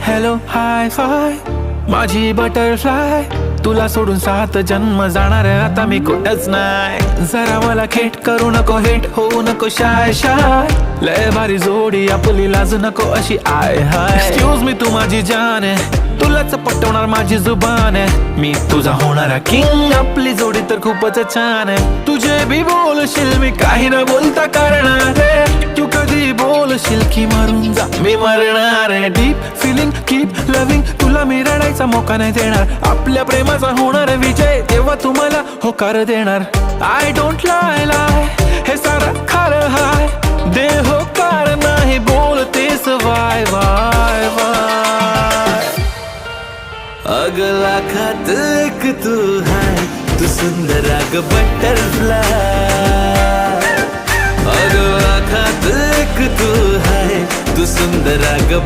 Hello hi five माझी butterfly, तुला सोडून 7 जन्म जाणार आता मी कुठंच नाही. जरा मला खेट करू नको, हेट होऊ नको शाय शाय, लय भारी जोडी आपली लाज नको अशी आय हाय. एक्सक्यूज मी तू माझी जान आहे, तुलाच पटवणार माझी जुबान आहे, मी तुझा होणारा किंग, आपली जोडी तर खूपच छान आहे. तुझे भी बोलशील मी काही न बोलता करणार आहे, तू कधी बोलशील की मरून जा मी मरणार आहे. डीप फिलिंग कीप लविंग, तुला मी रडायचा मोका नाही देणार, आपल्या प्रेमाचा होणार विजय तेव्हा तुम्हाला होकार देणार. आय डोंट लाय लाय हे सारं खरं हाय, दे होकार नाही बोलतेस वाय वाय वाय. अगला खात एक तू है, तू सुंदर अग बटरफ्लाय, अगला खात एक तू है, तू सुंदर अग